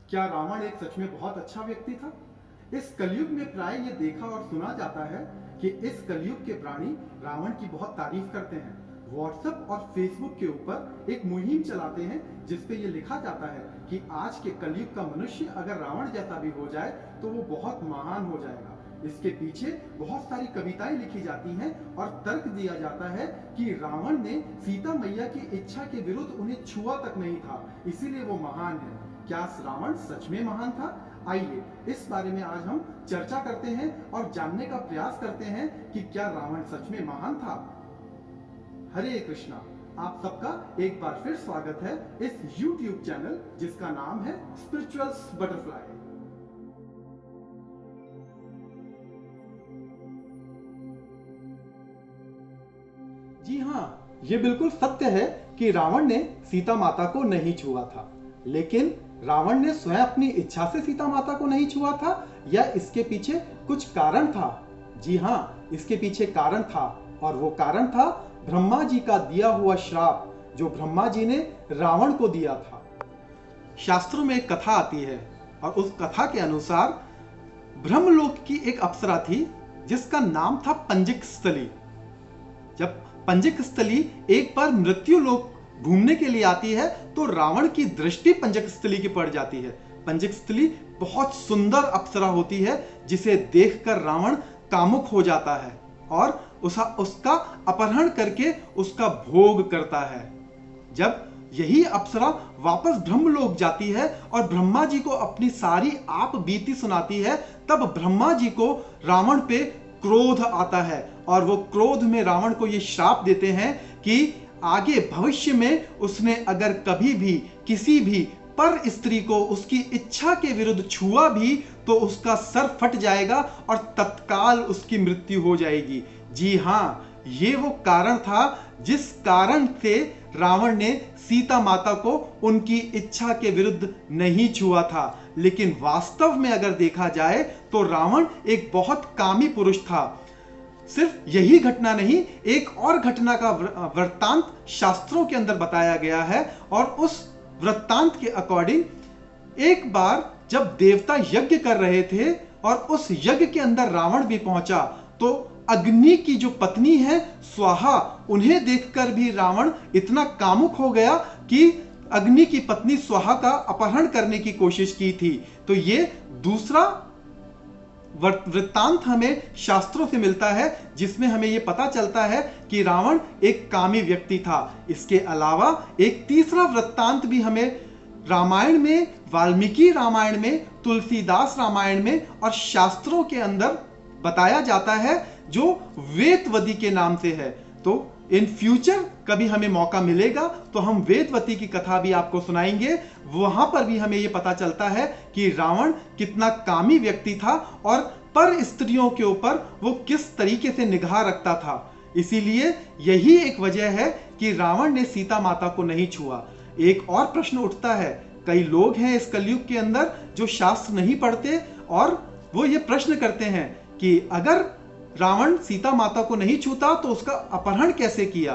क्या रावण एक सच में बहुत अच्छा व्यक्ति था? इस कलयुग में प्राय ये देखा और सुना जाता है कि इस कलयुग के प्राणी रावण की बहुत तारीफ करते हैं। व्हाट्सएप और फेसबुक के ऊपर एक मुहिम चलाते हैं जिसपे ये लिखा जाता है कि आज के कलयुग का मनुष्य अगर रावण जैसा भी हो जाए तो वो बहुत महान हो जाएगा। इसके पीछे बहुत सारी कविताएं लिखी जाती हैं और तर्क दिया जाता है कि रावण ने सीता मैया की इच्छा के विरुद्ध उन्हें छुआ तक नहीं था, इसीलिए वो महान है। क्या रावण सच में महान था? आइए इस बारे में आज हम चर्चा करते हैं और जानने का प्रयास करते हैं कि क्या रावण सच में महान था। हरे कृष्णा, आप सबका एक बार फिर स्वागत है इस YouTube चैनल जिसका नाम है स्पिरिचुअल्स बटरफ्लाई। जी हाँ, ये बिल्कुल सत्य है कि रावण ने सीता माता को नहीं छुआ था, लेकिन रावण ने स्वयं अपनी इच्छा से सीता माता को नहीं छुआ था या इसके पीछे कुछ कारण था? जी हाँ, इसके पीछे कारण था और वो कारण था ब्रह्मा जी का दिया हुआ श्राप जो ब्रह्मा जी ने रावण को दिया था। शास्त्रों में एक कथा आती है और उस कथा के अनुसार ब्रह्मलोक की एक अप्सरा थी जिसका नाम था पंजिक स्थली। जब पंजिक स्थली एक बार मृत्यु लोक घूमने के लिए आती है तो रावण की दृष्टि पंजिक स्थली की पड़ जाती है। पंजिक स्थली बहुत सुंदर अप्सरा होती है जिसे देखकर रावण कामुक हो जाता है और उसका अपहरण करके उसका भोग करता है। जब यही अप्सरा वापस ब्रह्मलोक जाती है और ब्रह्मा जी को अपनी सारी आप बीती सुनाती है, तब ब्रह्मा जी को रावण पे क्रोध आता है और वो क्रोध में रावण को ये श्राप देते हैं कि आगे भविष्य में उसने अगर कभी भी किसी भी पर स्त्री को उसकी इच्छा के विरुद्ध छुआ भी तो उसका सर फट जाएगा और तत्काल उसकी मृत्यु हो जाएगी। जी हाँ, ये वो कारण था जिस कारण से रावण ने सीता माता को उनकी इच्छा के विरुद्ध नहीं छुआ था। लेकिन वास्तव में अगर देखा जाए तो रावण एक बहुत कामी पुरुष था। सिर्फ यही घटना नहीं, एक और घटना का वृत्तांत शास्त्रों के अंदर बताया गया है और उस वृत्तांत के अकॉर्डिंग एक बार जब देवता यज्ञ कर रहे थे और उस यज्ञ के अंदर रावण भी पहुंचा तो अग्नि की जो पत्नी है स्वाहा, उन्हें देखकर भी रावण इतना कामुक हो गया कि अग्नि की पत्नी स्वाहा का अपहरण करने की कोशिश की थी। तो ये दूसरा वृत्तांत हमें शास्त्रों से मिलता है जिसमें हमें यह पता चलता है कि रावण एक कामी व्यक्ति था। इसके अलावा एक तीसरा वृत्तांत भी हमें रामायण में, वाल्मीकि रामायण में, तुलसीदास रामायण में और शास्त्रों के अंदर बताया जाता है जो वेतवती के नाम से है। तो इन फ्यूचर कभी हमें मौका मिलेगा तो हम वेतवती की कथा भी आपको सुनाएंगे। वहां पर भी हमें यह पता चलता है कि रावण कितना कामी व्यक्ति था और पर स्त्रियों के ऊपर वो किस तरीके से निगाह रखता था। इसीलिए यही एक वजह है कि रावण ने सीता माता को नहीं छुआ। एक और प्रश्न उठता है, कई लोग हैं इस कलयुग के अंदर जो शास्त्र नहीं पढ़ते और वो ये प्रश्न करते हैं कि अगर रावण सीता माता को नहीं छूता तो उसका अपहरण कैसे किया?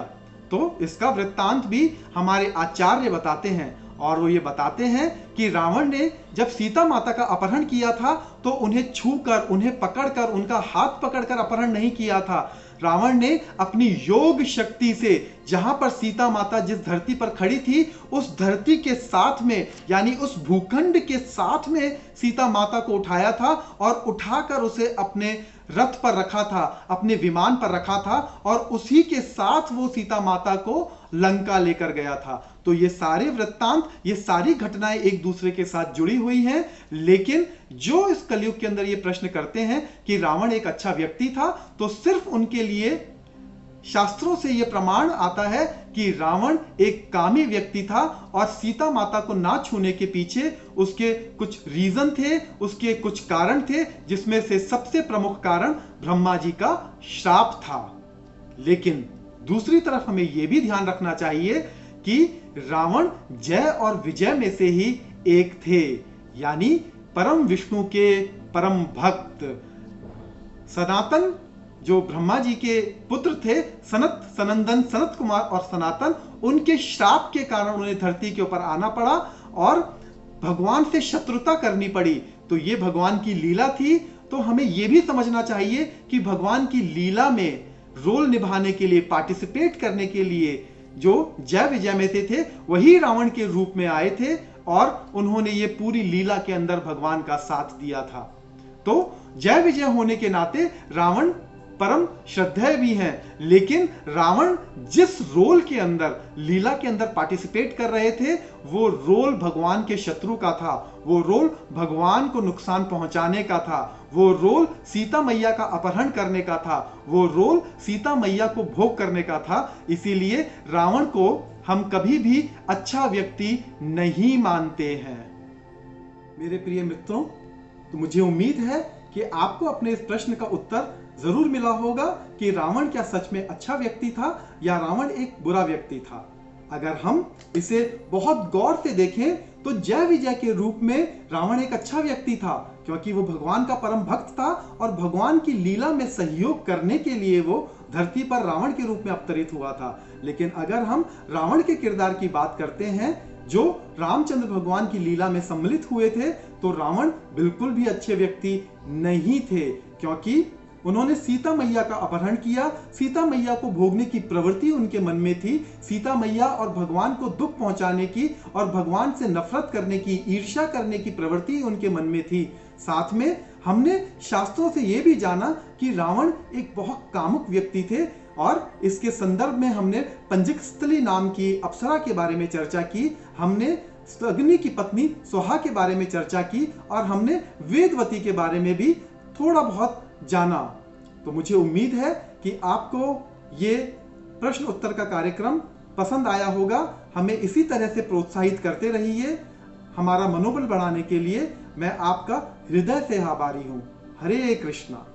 तो इसका वृत्तांत भी हमारे आचार्य बताते हैं और वो ये बताते हैं कि रावण ने जब सीता माता का अपहरण किया था तो उन्हें छूकर, उन्हें पकड़कर, उनका हाथ पकड़कर अपहरण नहीं किया था। रावण ने अपनी योग शक्ति से जहां पर सीता माता जिस धरती पर खड़ी थी उस धरती के साथ में, यानी उस भूखंड के साथ में सीता माता को उठाया था और उठाकर उसे अपने रथ पर रखा था, अपने विमान पर रखा था और उसी के साथ वो सीता माता को लंका लेकर गया था। तो ये सारे वृत्तांत, ये सारी घटनाएं एक दूसरे के साथ जुड़ी हुई हैं। लेकिन जो इस कलयुग के अंदर ये प्रश्न करते हैं कि रावण एक अच्छा व्यक्ति था, तो सिर्फ उनके लिए शास्त्रों से यह प्रमाण आता है कि रावण एक कामी व्यक्ति था और सीता माता को ना छूने के पीछे उसके कुछ रीजन थे, उसके कुछ कारण थे, जिसमें से सबसे प्रमुख कारण ब्रह्मा जी का श्राप था। लेकिन दूसरी तरफ हमें यह भी ध्यान रखना चाहिए कि रावण जय और विजय में से ही एक थे, यानी परम विष्णु के परम भक्त सनातन जो ब्रह्मा जी के पुत्र थे, सनंदन, सनत कुमार और सनातन, उनके श्राप के कारण उन्हें धरती के ऊपर आना पड़ा और भगवान से शत्रुता करनी पड़ी, तो ये भगवान की लीला थी। तो हमें यह भी समझना चाहिए कि भगवान की लीला में रोल निभाने के लिए, पार्टिसिपेट करने के लिए जो जय विजय में थे वही रावण के रूप में आए थे और उन्होंने ये पूरी लीला के अंदर भगवान का साथ दिया था। तो जय विजय होने के नाते रावण परम श्रद्धेय भी हैं, लेकिन रावण जिस रोल के अंदर, लीला के अंदर पार्टिसिपेट कर रहे थे, वो रोल भगवान के शत्रु का था, वो रोल भगवान को नुकसान पहुंचाने का था, वो रोल सीता मैया का अपहरण करने का था, वो रोल सीता मैया को भोग करने का था। इसीलिए रावण को हम कभी भी अच्छा व्यक्ति नहीं मानते हैं। मेरे प्रिय मित्रों, तो मुझे उम्मीद है कि आपको अपने इस प्रश्न का उत्तर जरूर मिला होगा कि रावण क्या सच में अच्छा व्यक्ति था या रावण एक बुरा व्यक्ति था। अगर हम इसे बहुत गौर से देखें तो जय विजय के रूप में रावण एक अच्छा व्यक्ति था, क्योंकि वो भगवान का परम भक्त था और भगवान की लीला में सहयोग करने के लिए वो धरती पर रावण के रूप में अवतरित हुआ था। लेकिन अगर हम रावण के किरदार की बात करते हैं जो रामचंद्र भगवान की लीला में सम्मिलित हुए थे, तो रावण बिल्कुल भी अच्छे व्यक्ति नहीं थे, क्योंकि उन्होंने सीता मैया का अपहरण किया। सीता मैया को भोगने की प्रवृत्ति उनके मन में थी। सीता मैया और भगवान को दुख पहुंचाने की और भगवान से नफरत करने की, ईर्ष्या करने की प्रवृत्ति उनके मन में थी। साथ में हमने शास्त्रों से यह भी जाना कि रावण एक बहुत कामुक व्यक्ति थे और इसके संदर्भ में हमने पंजकस्थली नाम की अप्सरा के बारे में चर्चा की, हमने अग्नि की पत्नी सोहा के बारे में चर्चा की और हमने वेदवती के बारे में भी थोड़ा बहुत जाना। तो मुझे उम्मीद है कि आपको ये प्रश्न उत्तर का कार्यक्रम पसंद आया होगा। हमें इसी तरह से प्रोत्साहित करते रहिए। हमारा मनोबल बढ़ाने के लिए मैं आपका हृदय से आभारी हूं। हरे कृष्णा।